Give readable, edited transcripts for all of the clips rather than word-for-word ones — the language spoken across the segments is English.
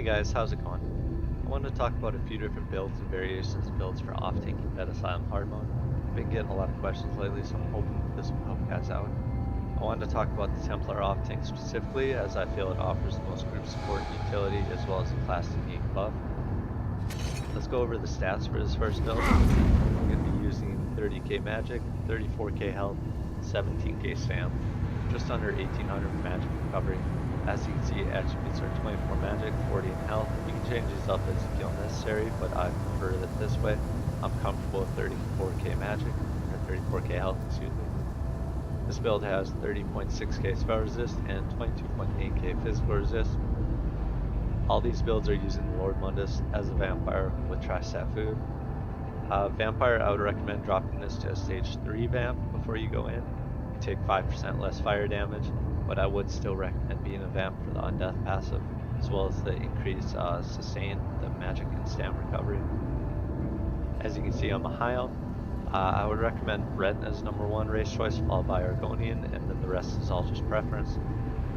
guys, how's it going? I wanted to talk about a few different builds and variations of builds for off-tanking Bed Asylum hard mode. I've been getting a lot of questions lately, so I'm hoping this will help guys out. I wanted to talk about the Templar off-tank specifically, as I feel it offers the most group support and utility, as well as a class unique buff. Let's go over the stats for this first build. I'm going to be using 30k magic, 34k health, 17k stam, just under 1800 magic recovery. As you can see, attributes are 24 magic, 40 in health. You can change these up as you feel necessary, but I prefer it this way. I'm comfortable with 34k magic, or 34k health, excuse me. This build has 30.6k spell resist and 22.8k physical resist. All these builds are using Lord Mundus as a vampire with tri-stat food. Vampire, I would recommend dropping this to a stage 3 vamp before you go in. You take 5% less fire damage, but I would still recommend being a vamp for the undeath passive, as well as the increased sustain, the magic and stam recovery. As you can see, I'm a high elf. I would recommend Ret as number 1 race choice, followed by Argonian, and then the rest is all just preference.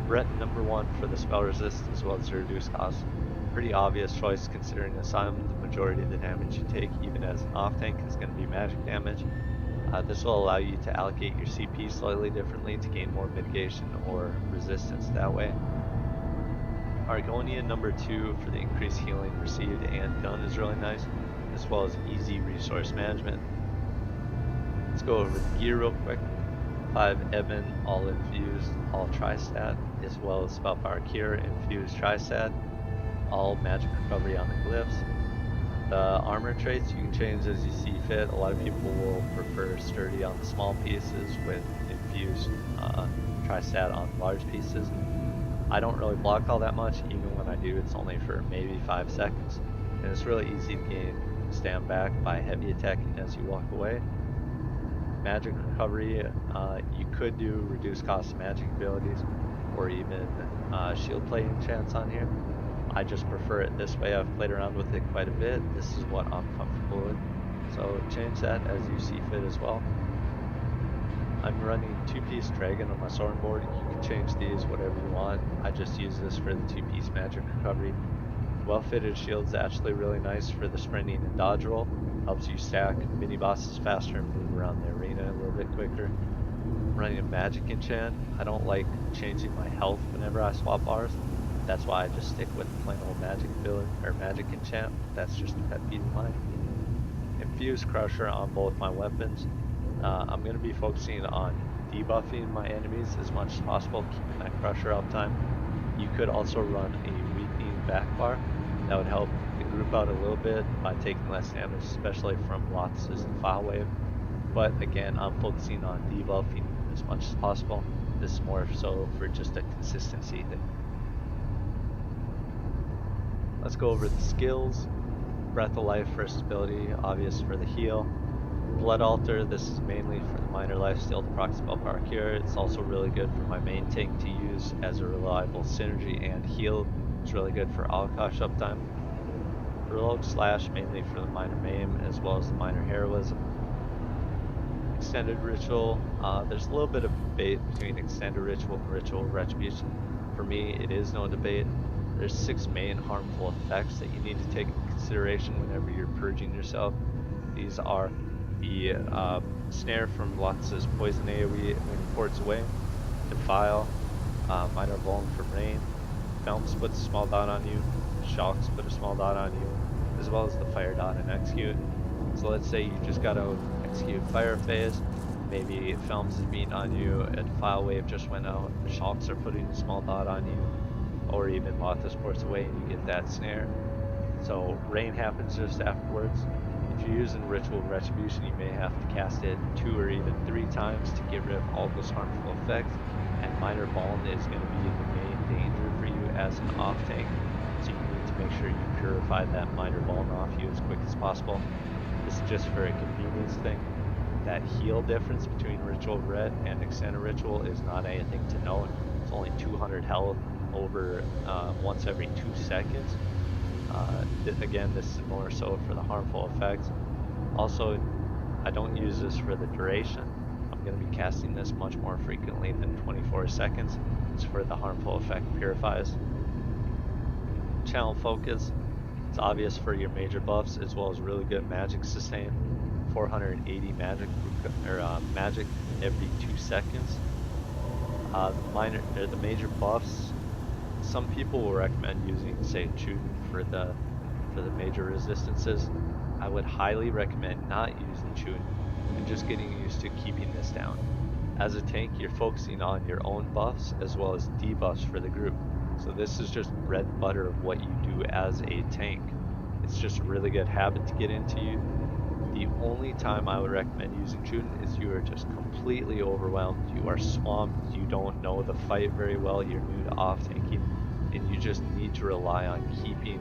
Ret number 1 for the spell resist as well as the reduced cost. Pretty obvious choice considering Asylum, the majority of the damage you take, even as an off tank, is going to be magic damage. This will allow you to allocate your CP slightly differently to gain more mitigation or resistance that way. Argonian number 2 for the increased healing received and done is really nice, as well as easy resource management. Let's go over the gear real quick. 5 Ebon, all infused, all tri-stat, as well as Spellpower Cure, infused tri-stat, all magic recovery on the glyphs. The armor traits you can change as you see fit. A lot of people will prefer sturdy on the small pieces with infused tri-stat on large pieces. I don't really block all that much, even when I do it's only for maybe 5 seconds, and it's really easy to gain stand back by heavy attacking as you walk away. Magic recovery, you could do reduced cost magic abilities or even shield plate enchants on here. I just prefer it this way. I've played around with it quite a bit. This is what I'm comfortable with. So change that as you see fit as well. I'm running 2-piece dragon on my soaring board. You can change these whatever you want. I just use this for the 2-piece magic recovery. Well-fitted shield's actually really nice for the sprinting and dodge roll. Helps you stack mini bosses faster and move around the arena a little bit quicker. I'm running a magic enchant. I don't like changing my health whenever I swap bars. That's why I just stick with plain old magic ability or magic enchant. That's just a pet peeve of mine. Infused Crusher on both my weapons. I'm going to be focusing on debuffing my enemies as much as possible, keeping that Crusher uptime. You could also run a weakening back bar. That would help the group out a little bit by taking less damage, especially from Lotus's and File Wave. But again, I'm focusing on debuffing as much as possible. This is more so for just a consistency thing. Let's go over the skills. Breath of Life first ability, obvious for the heal. Blood Altar, this is mainly for the minor lifesteal to proc Spellpower Cure. It's also really good for my main tank to use as a reliable synergy and heal. It's really good for Alakash uptime. Heroic Slash, mainly for the minor maim as well as the minor heroism. Extended Ritual, there's a little bit of debate between Extended Ritual and Ritual Retribution. For me, it is no debate. There's 6 main harmful effects that you need to take into consideration whenever you're purging yourself. These are the snare from Lotus's poison AoE when he ports away, Defile, minor vuln from rain, Phelps puts a small dot on you, Shocks put a small dot on you, as well as the fire dot and execute. So let's say you just got to execute fire phase, maybe Phelps is beating on you, a Defile wave just went out, Shocks are putting a small dot on you, or even Lotus ports away and you get that snare. So rain happens just afterwards. If you're using Ritual Retribution, you may have to cast it 2 or even 3 times to get rid of all those harmful effects, and minor vuln is going to be the main danger for you as an off tank, so you need to make sure you purify that minor vuln off you as quick as possible. This is just for a convenience thing. That heal difference between Ritual Ret and Extended Ritual is not anything to note. It's only 200 health over once every 2 seconds. Again, this is more so for the harmful effects. Also, I don't use this for the duration. I'm going to be casting this much more frequently than 24 seconds. It's for the harmful effect purifies. channel focus. It's obvious for your major buffs as well as really good magic sustain. 480 magic every 2 seconds. The major buffs. Some people will recommend using, say, Chuden for the major resistances. I would highly recommend not using Chuden and just getting used to keeping this down. As a tank, you're focusing on your own buffs as well as debuffs for the group. So this is just bread and butter of what you do as a tank. It's just a really good habit to get into. The only time I would recommend using Chuden is you are just completely overwhelmed, you are swamped, you don't know the fight very well, you're new to off-tanking, and you just need to rely on keeping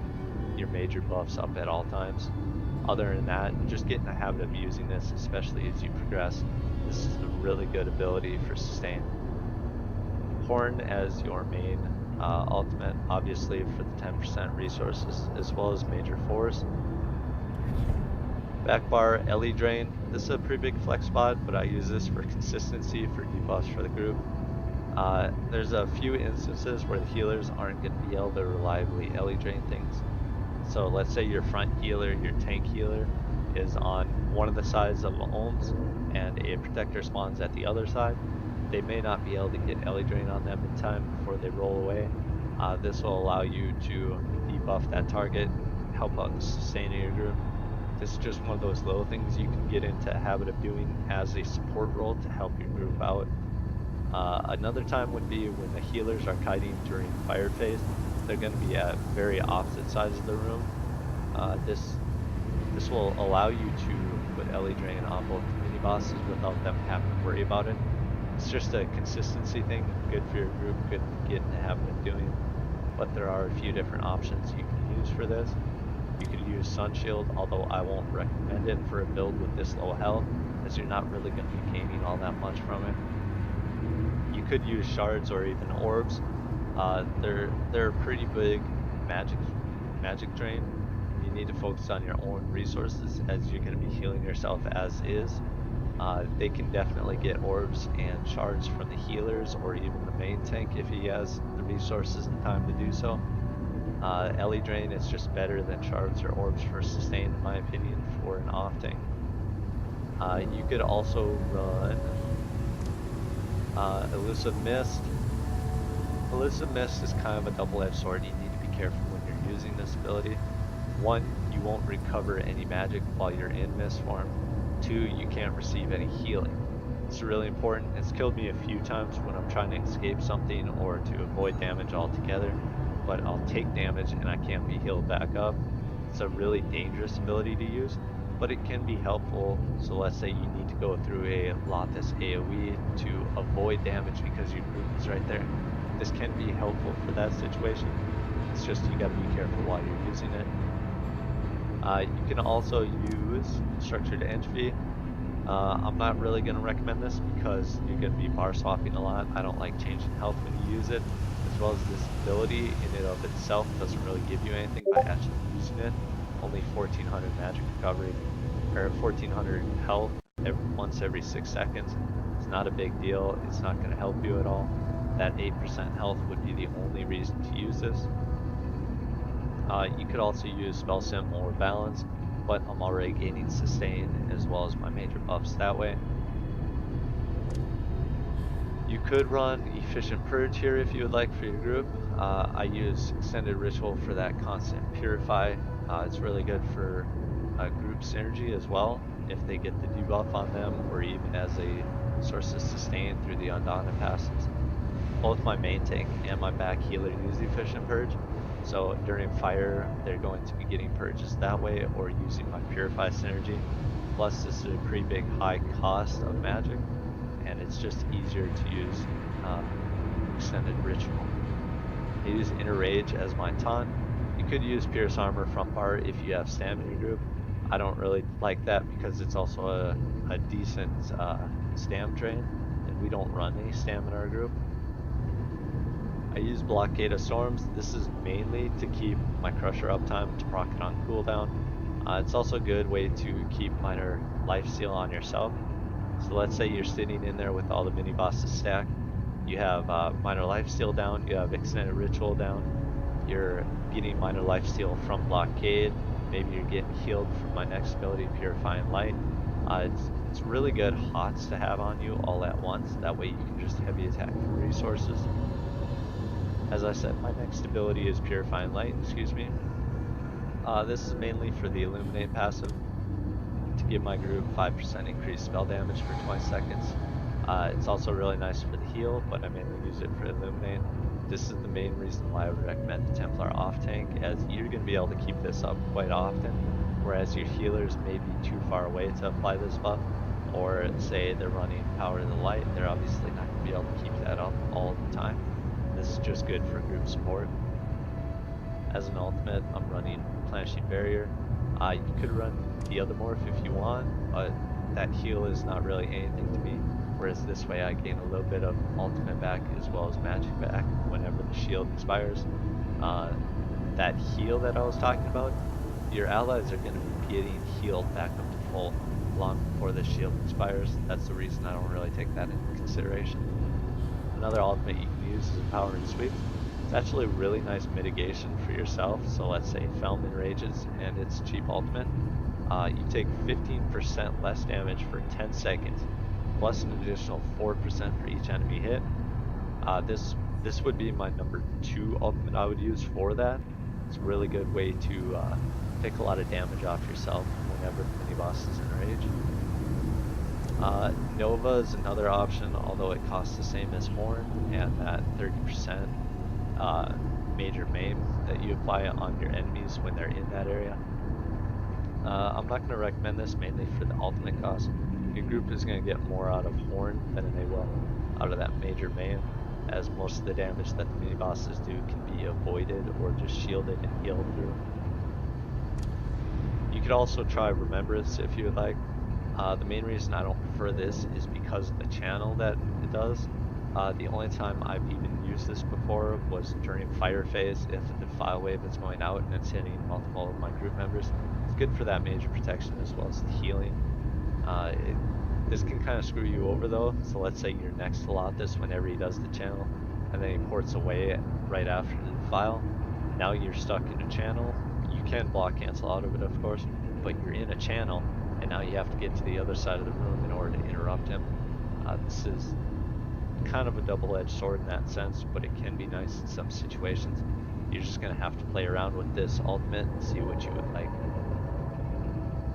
your major buffs up at all times. Other than that, just get in the habit of using this, especially as you progress. This is a really good ability for sustain. Horn as your main ultimate, obviously for the 10% resources, as well as major force. Back bar, LE drain. This is a pretty big flex spot, but I use this for consistency for debuffs for the group. There's a few instances where the healers aren't going to be able to reliably LE drain things. So let's say your front healer, your tank healer, is on one of the sides of the ohms and a protector spawns at the other side. They may not be able to get LE drain on them in time before they roll away. This will allow you to debuff that target, help out the sustain of your group. This is just one of those little things you can get into a habit of doing as a support role to help your group out. Another time would be when the healers are kiting during fire phase. They're going to be at very opposite sides of the room. This will allow you to put LE drain on both mini bosses without them having to worry about it. It's just a consistency thing, good for your group, good to get in the habit of doing. But there are a few different options you can use for this. You could use Sun Shield, although I won't recommend it for a build with this low health, as you're not really going to be gaining all that much from it. You could use shards or even orbs. They're a pretty big magic drain. You need to focus on your own resources as you're going to be healing yourself as is. They can definitely get orbs and shards from the healers or even the main tank if he has the resources and time to do so. LE drain is just better than shards or orbs for sustain, in my opinion, for an off tank. You could also run Elusive Mist. Elusive Mist is kind of a double-edged sword. You need to be careful when you're using this ability. One, you won't recover any magic while you're in mist form. Two, you can't receive any healing. It's really important. It's killed me a few times when I'm trying to escape something or to avoid damage altogether, but I'll take damage and I can't be healed back up. It's a really dangerous ability to use, but it can be helpful. So let's say you need to go through a Lotus AoE to avoid damage because your group is right there. This can be helpful for that situation. It's just you gotta be careful while you're using it. You can also use Structured Entropy. I'm not really going to recommend this because you're going to be bar swapping a lot. I don't like changing health when you use it, as well as this ability in and of itself doesn't really give you anything by actually using it. Only 1400 magic recovery, or 1400 health once every 6 seconds. It's not a big deal. It's not going to help you at all. That 8% health would be the only reason to use this. You could also use Spell Sim or Balance, but I'm already gaining sustain as well as my major buffs that way. You could run Efficient Purge here if you would like for your group. I use Extended Ritual for that constant purify. It's really good for group synergy as well, if they get the debuff on them, or even as a source of sustain through the Undaunted passes. Both my main tank and my back healer use Efficient Purge. So during fire, they're going to be getting purges that way or using my Purify synergy. Plus this is a pretty big high cost of magic, and it's just easier to use Extended Ritual. I use Inner Rage as my taunt. You could use Pierce Armor from bar if you have stam in your group. I don't really like that because it's also a decent stam drain, and we don't run any stam in our group. I use Blockade of Storms. This is mainly to keep my Crusher uptime to proc it on cooldown. It's also a good way to keep minor lifesteal on yourself. So let's say you're sitting in there with all the mini bosses stacked. You have minor lifesteal down, you have Extended Ritual down. you're getting minor lifesteal from blockade, maybe you're getting healed from my next ability, Purifying Light. It's really good HOTS to have on you all at once. That way you can just heavy attack for resources. As I said, my next ability is Purifying Light, excuse me. This is mainly for the Illuminate passive to give my group 5% increased spell damage for 20 seconds. It's also really nice for the heal, but I mainly use it for Illuminate. This is the main reason why I would recommend the Templar off tank, as you're going to be able to keep this up quite often, whereas your healers may be too far away to apply this buff, or say they're running Power of the Light, they're obviously not going to be able to keep that up all the time. This is just good for group support. As an ultimate, I'm running Replenishing Barrier. You could run the other morph if you want, but that heal is not really anything to me, whereas this way I gain a little bit of ultimate back as well as magic back whenever the shield expires. That heal that I was talking about, your allies are going to be getting healed back up to full long before the shield expires. That's the reason I don't really take that into consideration. Another ultimate you can use is Power and Sweep. It's actually a really nice mitigation for yourself. So let's say Felman rages and it's cheap ultimate. You take 15% less damage for 10 seconds, plus an additional 4% for each enemy hit. This would be my number 2 ultimate I would use for that. It's a really good way to take a lot of damage off yourself whenever the mini boss is enraged. Nova is another option, although it costs the same as Horn, and that 30% major maim that you apply on your enemies when they're in that area. I'm not going to recommend this mainly for the ultimate cost. Your group is going to get more out of Horn than they will out of that major maim, as most of the damage that the mini bosses do can be avoided or just shielded and healed through. You could also try Remembrance if you would like. The main reason I don't prefer this is because of the channel that it does. The only time I've even used this before was during fire phase, if the file wave is going out and it's hitting multiple of my group members. It's good for that major protection as well as the healing. This can kind of screw you over though, so let's say you're next to Lothus whenever he does the channel, and then he ports away right after the file. Now you're stuck in a channel. You can block cancel out of it of course, but you're in a channel, and now you have to get to the other side of the room in order to interrupt him. This is kind of a double-edged sword in that sense, but it can be nice in some situations. You're just going to have to play around with this ultimate and see what you would like.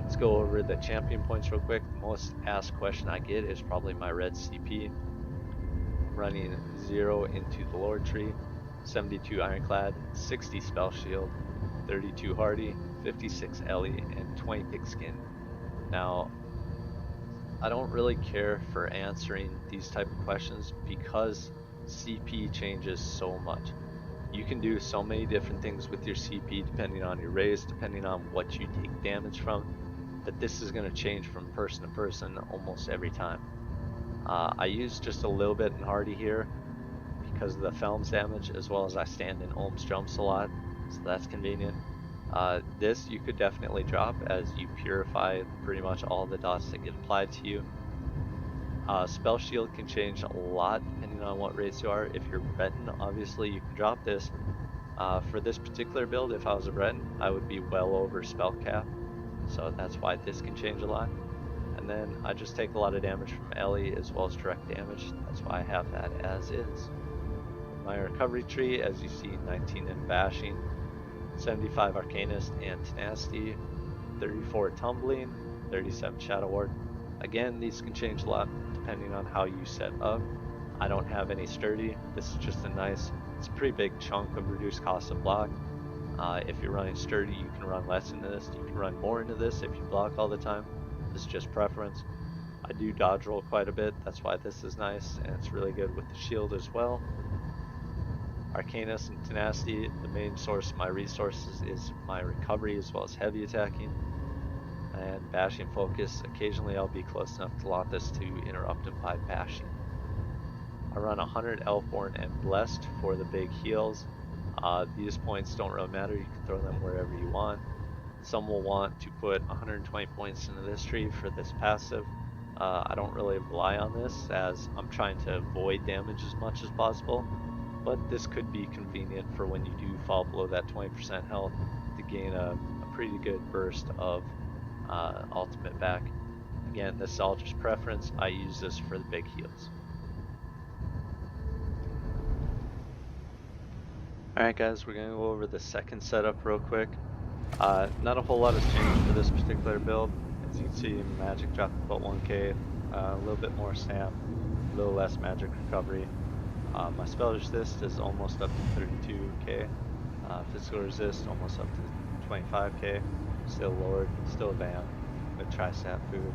Let's go over the champion points real quick. The most asked question I get is probably my red CP. I'm running 0 into the Lord Tree, 72 Ironclad, 60 Spell Shield, 32 Hardy, 56 Ellie, and 20 Pigskin. Now, I don't really care for answering these type of questions because CP changes so much. You can do so many different things with your CP depending on your race, depending on what you take damage from, that this is going to change from person to person almost every time. I use just a little bit in Hardy here because of the Felm's damage, as well as I stand in Ohm's jumps a lot, so that's convenient. This you could definitely drop as you purify pretty much all the dots that get applied to you. Spell Shield can change a lot depending on what race you are. If you're Breton, obviously you can drop this. For this particular build, if I was a Breton, I would be well over spell cap, so that's why this can change a lot. And then I just take a lot of damage from Ellie as well as direct damage. That's why I have that as is. My recovery tree, as you see, 19 in bashing, 75 Arcanist and Tenacity, 34 Tumbling, 37 Shadow Ward. Again, these can change a lot depending on how you set up. I don't have any Sturdy. This is just it's a pretty big chunk of reduced cost of block. If you're running Sturdy, you can run less into this. You can run more into this if you block all the time. This is just preference. I do dodge roll quite a bit. That's why this is nice, and it's really good with the shield as well. Arcanist and Tenacity, the main source of my resources is my recovery as well as heavy attacking. And Bashing Focus, occasionally I'll be close enough to Lothus to interrupt him by bashing. I run 100 Elfborn and Blessed for the big heals. These points don't really matter, you can throw them wherever you want. Some will want to put 120 points into this tree for this passive. I don't really rely on this as I'm trying to avoid damage as much as possible. but this could be convenient for when you do fall below that 20% health to gain a pretty good burst of ultimate back. Again, this is all just preference. I use this for the big heals. Alright guys, we're going to go over the second setup real quick. Not a whole lot has changed for this particular build. As you can see, magic dropped about 1k, a little bit more stamp, a little less magic recovery. My spell resist is almost up to 32k, physical resist almost up to 25k, still lowered, still a ban with tri-stat food.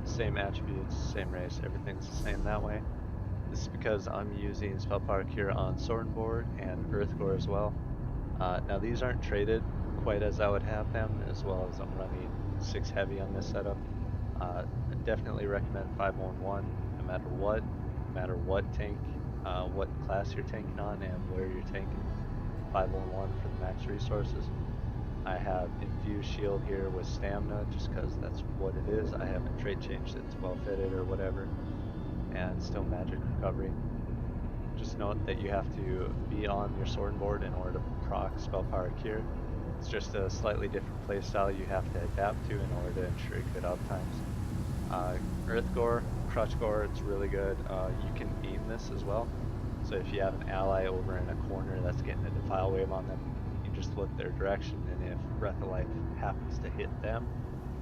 Same attributes, same race, everything's the same that way. This is because I'm using Spell Power Cure on Sword and Board and Earthgore as well. Now these aren't traded quite as I would have them, as well as I'm running 6 heavy on this setup. I definitely recommend 511 no matter what tank, what class you're tanking on and where you're tanking. 511 for the max resources. I have Infused Shield here with Stamina just because that's what it is. I haven't trait changed it to well fitted or whatever. And still magic recovery. Just note that you have to be on your sword and board in order to proc Spell Power Cure. It's just a slightly different playstyle you have to adapt to in order to ensure good uptimes. Earthgore, Crutchgore, it's really good. You can aim this as well. So if you have an ally over in a corner that's getting a Defile Wave on them, you just look their direction, and if Breath of Life happens to hit them,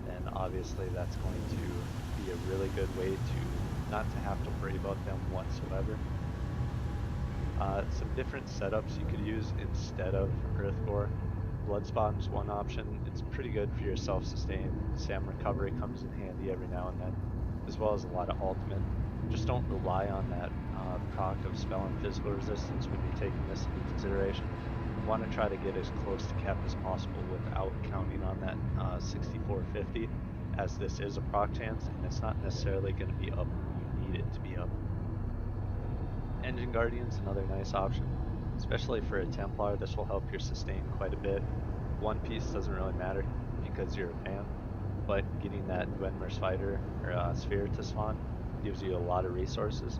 then obviously that's going to be a really good way to not to have to worry about them whatsoever. Some different setups you could use instead of Earthgore. Blood Spawn is one option. It's pretty good for your self-sustain. Sam recovery comes in handy every now and then, as well as a lot of ultimate. Just don't rely on that proc of spell and physical resistance when you're taking this into consideration. You want to try to get as close to cap as possible without counting on that 6450, as this is a proc chance and it's not necessarily going to be up when you need it to be up. Engine Guardian's another nice option, especially for a Templar. This will help your sustain quite a bit. One piece doesn't really matter because you're a fan, but getting that Dwemer's Fighter or Sphere to spawn gives you a lot of resources.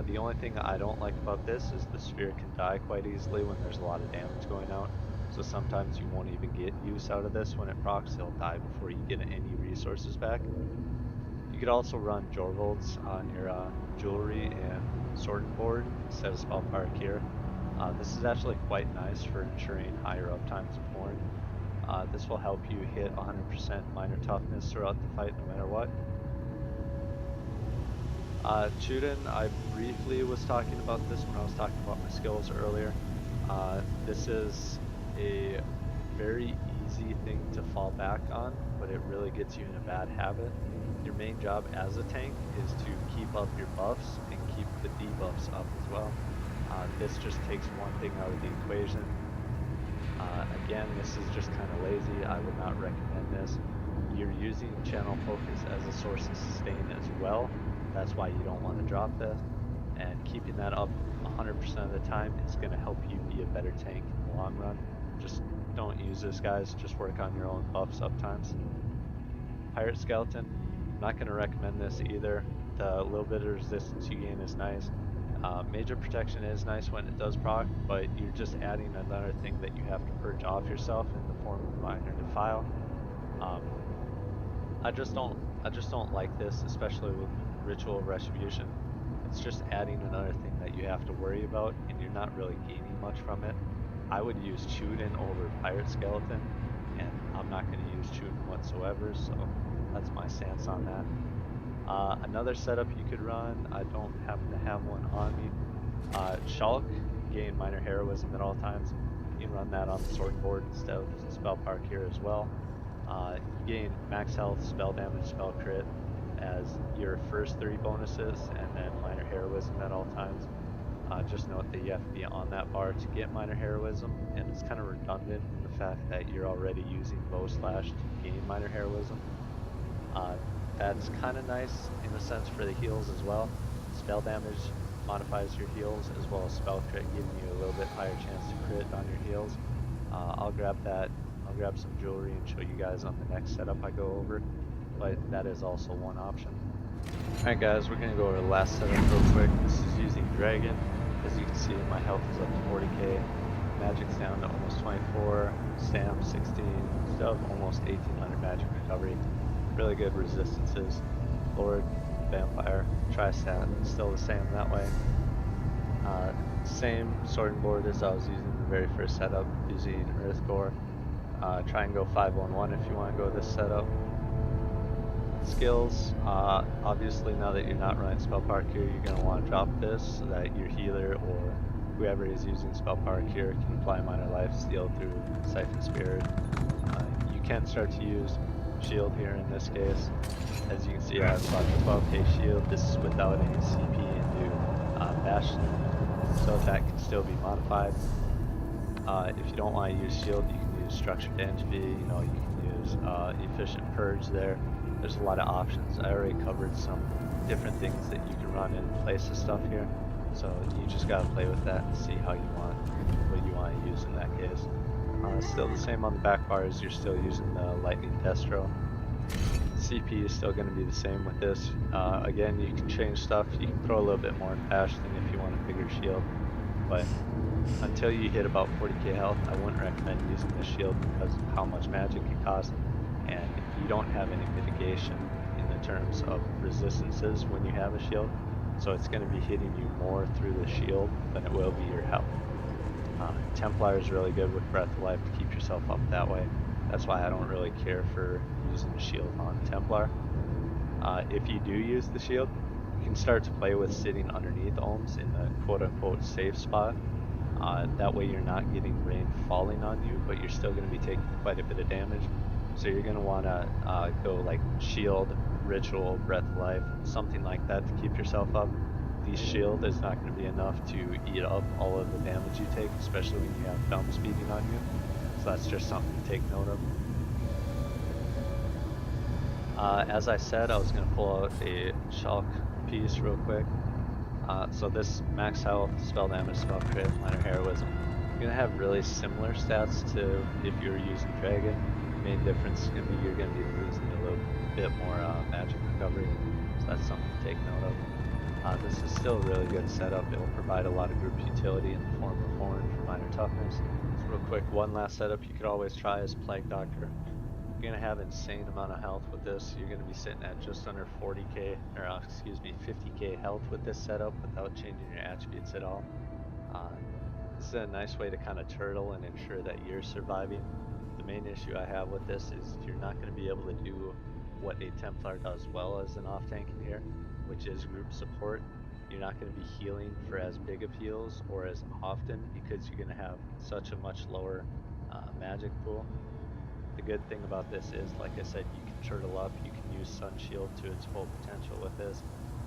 The only thing I don't like about this is the Sphere can die quite easily when there's a lot of damage going out, so sometimes you won't even get use out of this when it procs. It'll die before you get any resources back. You could also run Jorvolds on your jewelry and sword and board instead of Spell Power Cure. This is actually quite nice for ensuring higher uptimes of Horn. This will help you hit 100% minor toughness throughout the fight no matter what. Chuden, I briefly was talking about this when I was talking about my skills earlier. This is a very easy thing to fall back on, but it really gets you in a bad habit. Your main job as a tank is to keep up your buffs and keep the debuffs up as well. This just takes one thing out of the equation. Again, this is just kind of lazy. I would not recommend this. You're using channel focus as a source of sustain as well. That's why you don't want to drop this. And keeping that up 100% of the time is going to help you be a better tank in the long run. Just don't use this, guys. Just work on your own buffs uptimes. Pirate Skeleton, I'm not going to recommend this either. The little bit of resistance you gain is nice. Major protection is nice when it does proc, but you're just adding another thing that you have to purge off yourself in the form of minor defile. I just don't like this, especially with Ritual of Retribution. It's just adding another thing that you have to worry about, and you're not really gaining much from it. I would use Chuden over Pirate Skeleton, and I'm not going to use Chuden whatsoever, so that's my stance on that. Another setup you could run, I don't happen to have one on me. Shulk, gain minor heroism at all times. You can run that on the sword board instead of Spell Power Cure as well. You gain max health, spell damage, spell crit as your first 3 bonuses, and then minor heroism at all times. Just note that you have to be on that bar to get minor heroism, and it's kind of redundant in the fact that you're already using bow slash to gain minor heroism. That's kind of nice in a sense for the heals as well. Spell damage modifies your heals, as well as spell crit, giving you a little bit higher chance to crit on your heals. I'll grab that. I'll grab some jewelry and show you guys on the next setup I go over, but that is also one option. Alright guys, we're going to go over the last setup real quick. This is using Dragon. As you can see, my health is up to 40k, magic's down to almost 24, stam 16, still have almost 1800 magic recovery. Really good resistances. Lord, Vampire, Tristat, still the same that way. Same sorting board as I was using the very first setup, using Earthgore. Try and go 5-1-1 if you want to go this setup. Skills, obviously now that you're not running spell power cure, you're going to want to drop this so that your healer or whoever is using spell power cure can apply minor life steal through Siphon Spirit. You can start to use shield here in this case. As you can see, I have about a 12k shield. This is without any CP into Bastion, so that can still be modified. If you don't want to use shield, you can use structured entropy, you can use efficient purge there. There's a lot of options. I already covered some different things that you can run in place of stuff here, so you just gotta play with that and see what you want to use in that case. Still the same on the back bars, you're still using the Lightning Destro. CP is still going to be the same with this. Again, you can change stuff. You can throw a little bit more in Bastion if you want a bigger shield, but until you hit about 40k health, I wouldn't recommend using this shield because of how much magic it costs, and you don't have any mitigation in the terms of resistances when you have a shield, so it's going to be hitting you more through the shield than it will be your health. Templar is really good with Breath of Life to keep yourself up that way. That's why I don't really care for using the shield on Templar. If you do use the shield, you can start to play with sitting underneath ohms in the quote-unquote safe spot. That way you're not getting rain falling on you, but you're still going to be taking quite a bit of damage. So you're going to want to go like shield, ritual, breath of life, something like that to keep yourself up. The shield is not going to be enough to eat up all of the damage you take, especially when you have thumbs beating on you. So that's just something to take note of. As I said, I was going to pull out a Shulk piece real quick. So this max health, spell damage, spell crit, minor heroism. You're going to have really similar stats to if you were using Dragon. The main difference is going to be you're going to be losing a little bit more magic recovery. So that's something to take note of. This is still a really good setup. It will provide a lot of group utility in the form of Horn for minor toughness. So real quick, one last setup you could always try is Plague Doctor. You're going to have insane amount of health with this. You're going to be sitting at just under 40k, or excuse me, 50k health with this setup without changing your attributes at all. This is a nice way to kind of turtle and ensure that you're surviving. The main issue I have with this is you're not going to be able to do what a Templar does well as an off-tank in here, which is group support. You're not going to be healing for as big of heals or as often because you're going to have such a much lower magic pool. The good thing about this is, like I said, you can turtle up, you can use Sun Shield to its full potential with this.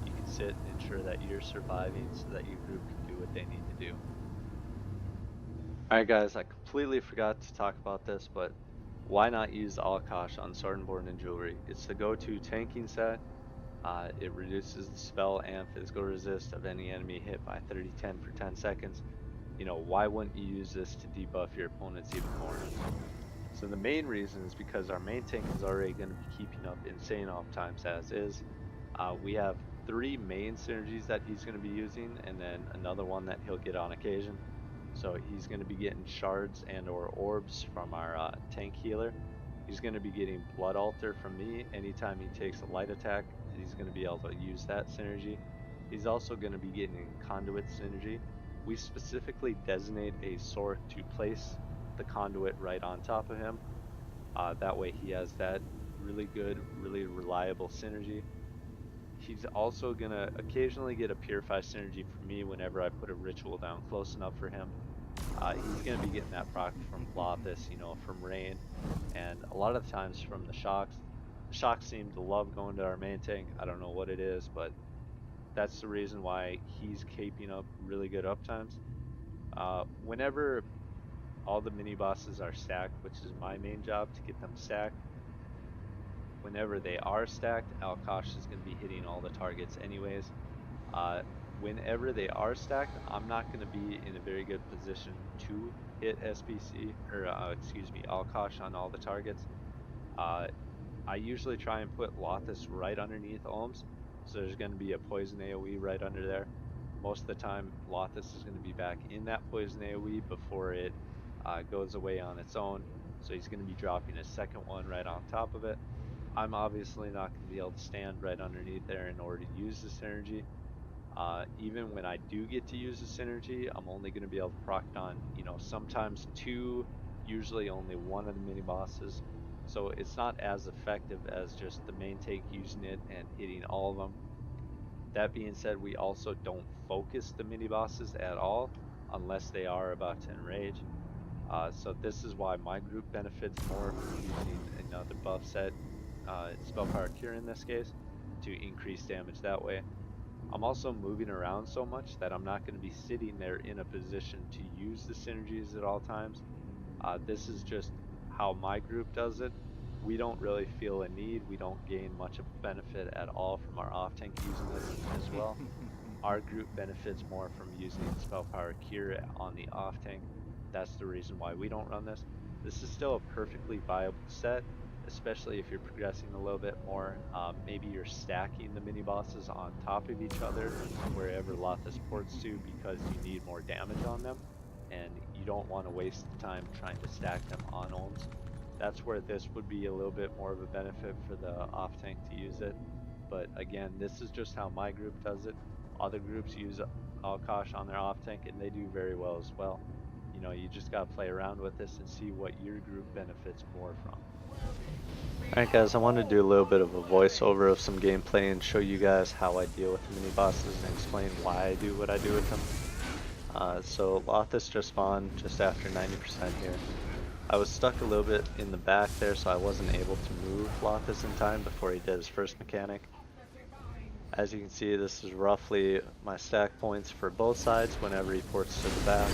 You can sit and ensure that you're surviving so that your group can do what they need to do. Alright guys, I completely forgot to talk about this, but why not use Alakash on Sword and Born and Jewelry? It's the go-to tanking set. It reduces the spell and physical resist of any enemy hit by 30-10 for 10 seconds. Why wouldn't you use this to debuff your opponents even more? So the main reason is because our main tank is already going to be keeping up insane off times as is. We have 3 main synergies that he's going to be using, and then another one that he'll get on occasion. So he's going to be getting shards and or orbs from our tank healer. He's going to be getting Blood Altar from me anytime he takes a light attack. He's going to be able to use that synergy. He's also going to be getting Conduit synergy. We specifically designate a Sork to place the Conduit right on top of him. That way he has that really good, really reliable synergy. He's also going to occasionally get a Purify synergy from me whenever I put a ritual down close enough for him. He's going to be getting that proc from Lothus, from Rain, and a lot of the times from the Shocks. The Shocks seem to love going to our main tank. I don't know what it is, but that's the reason why he's keeping up really good uptimes. Whenever all the mini bosses are stacked, which is my main job to get them stacked, whenever they are stacked, Alakash is going to be hitting all the targets anyways. Whenever they are stacked, I'm not going to be in a very good position to hit SPC, or excuse me, Alakash on all the targets. I usually try and put Lothus right underneath Ohms, so there's going to be a poison AoE right under there. most of the time Lothus is going to be back in that poison AoE before it goes away on its own. So he's going to be dropping a second one right on top of it. I'm obviously not going to be able to stand right underneath there in order to use the synergy. Even when I do get to use the synergy, I'm only going to be able to proc on, sometimes two, usually only one of the mini bosses. So it's not as effective as just the main take using it and hitting all of them. That being said, we also don't focus the mini bosses at all unless they are about to enrage. So this is why my group benefits more from using another buff set, Spell Power Cure in this case, to increase damage that way. I'm also moving around so much that I'm not going to be sitting there in a position to use the synergies at all times. This is just how my group does it. We don't really feel a need. We don't gain much of a benefit at all from our off tank using this as well. Our group benefits more from using Spell Power Cure on the off tank. That's the reason why we don't run this. This is still a perfectly viable set, especially if you're progressing a little bit more. Maybe you're stacking the mini bosses on top of each other wherever Lothus ports to because you need more damage on them and you don't want to waste the time trying to stack them on ohms. That's where this would be a little bit more of a benefit for the off tank to use it. But again, this is just how my group does it. Other groups use Alkosh on their off tank and they do very well as well. You just gotta play around with this and see what your group benefits more from. Alright guys, I wanted to do a little bit of a voiceover of some gameplay and show you guys how I deal with the mini bosses and explain why I do what I do with them. So Lothus just spawned just after 90% here. I was stuck a little bit in the back there, so I wasn't able to move Lothus in time before he did his first mechanic. As you can see, this is roughly my stack points for both sides whenever he ports to the back.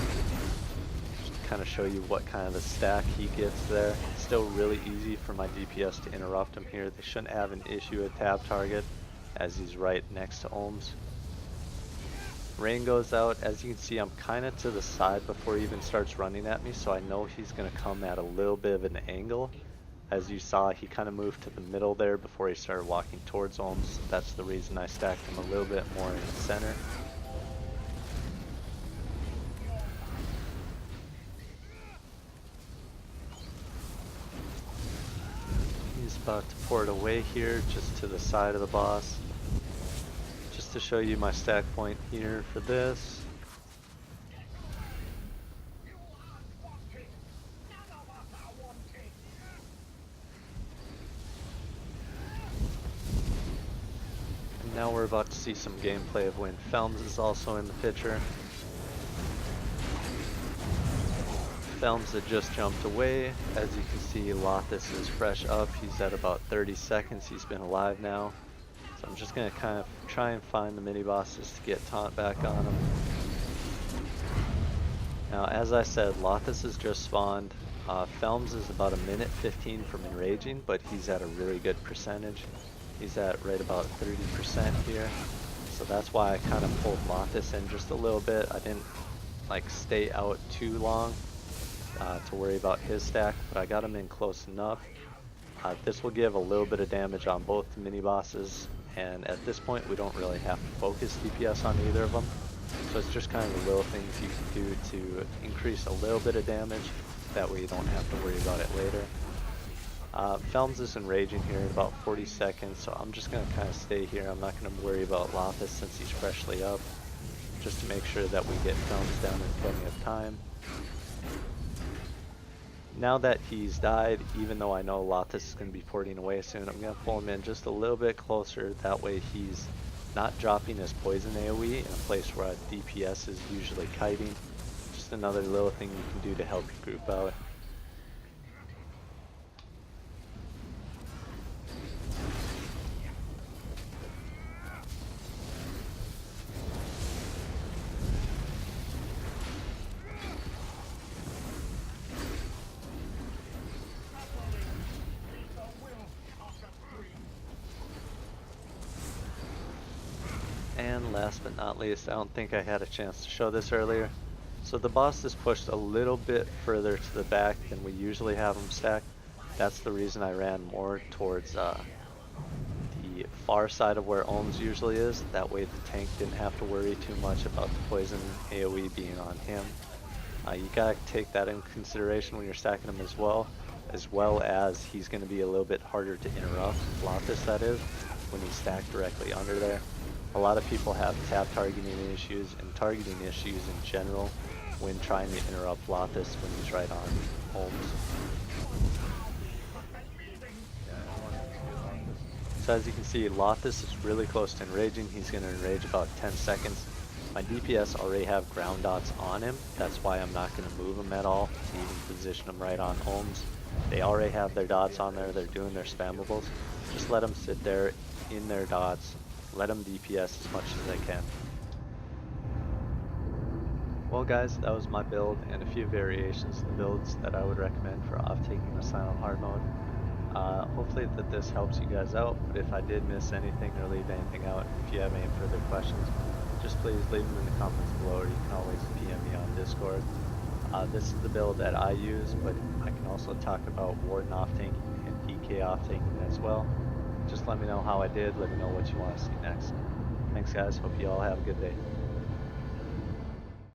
Just to kind of show you what kind of a stack he gets there. It's still really easy for my DPS to interrupt him here. They shouldn't have an issue with tab target as he's right next to ohms. Rain goes out. As you can see, I'm kind of to the side before he even starts running at me, so I know he's going to come at a little bit of an angle. As you saw, he kind of moved to the middle there before he started walking towards ohms. That's the reason I stacked him a little bit more in the center. He's about to port away here, just to the side of the boss. Just to show you my stack point here for this. And now we're about to see some gameplay of when Felms is also in the picture. Felms had just jumped away. As you can see, Lothus is fresh up. He's at about 30 seconds. He's been alive now. So I'm just going to kind of try and find the mini bosses to get taunt back on him. Now, as I said, Lothus has just spawned. Felms is about a minute 15 from enraging, but he's at a really good percentage. He's at right about 30% here. So that's why I kind of pulled Lothus in just a little bit. I didn't stay out too long to worry about his stack, but I got him in close enough. This will give a little bit of damage on both the mini bosses, and at this point we don't really have to focus DPS on either of them. So it's just kind of the little things you can do to increase a little bit of damage, that way you don't have to worry about it later. Felms is enraging here in about 40 seconds, so I'm just going to kind of stay here. I'm not going to worry about Lothus since he's freshly up, just to make sure that we get Felms down in plenty of time. Now that he's died, even though I know Lothus is going to be porting away soon, I'm going to pull him in just a little bit closer. That way he's not dropping his poison AoE in a place where DPS is usually kiting. Just another little thing you can do to help your group out. And last but not least, I don't think I had a chance to show this earlier. So the boss is pushed a little bit further to the back than we usually have him stacked. That's the reason I ran more towards the far side of where Ohms usually is. That way the tank didn't have to worry too much about the poison AoE being on him. You gotta take that in consideration when you're stacking him as well as he's gonna be a little bit harder to interrupt, Lothus that is, when he's stacked directly under there. A lot of people have tap targeting issues and targeting issues in general when trying to interrupt Lothus when he's right on Ohms. So as you can see, Lothus is really close to enraging. He's going to enrage about 10 seconds. My DPS already have ground dots on him. That's why I'm not going to move him at all to even position him right on Ohms. They already have their dots on there. They're doing their spammables. Just let them sit there in their dots. Let them DPS as much as they can. Well guys, that was my build and a few variations of the builds that I would recommend for off-taking the silent hard mode. Hopefully that this helps you guys out, but if I did miss anything or leave anything out, if you have any further questions, just please leave them in the comments below, or you can always PM me on Discord. This is the build that I use, but I can also talk about Warden off-tanking and DK off-tanking as well. Just let me know how I did, let me know what you want to see next. Thanks guys, hope you all have a good day.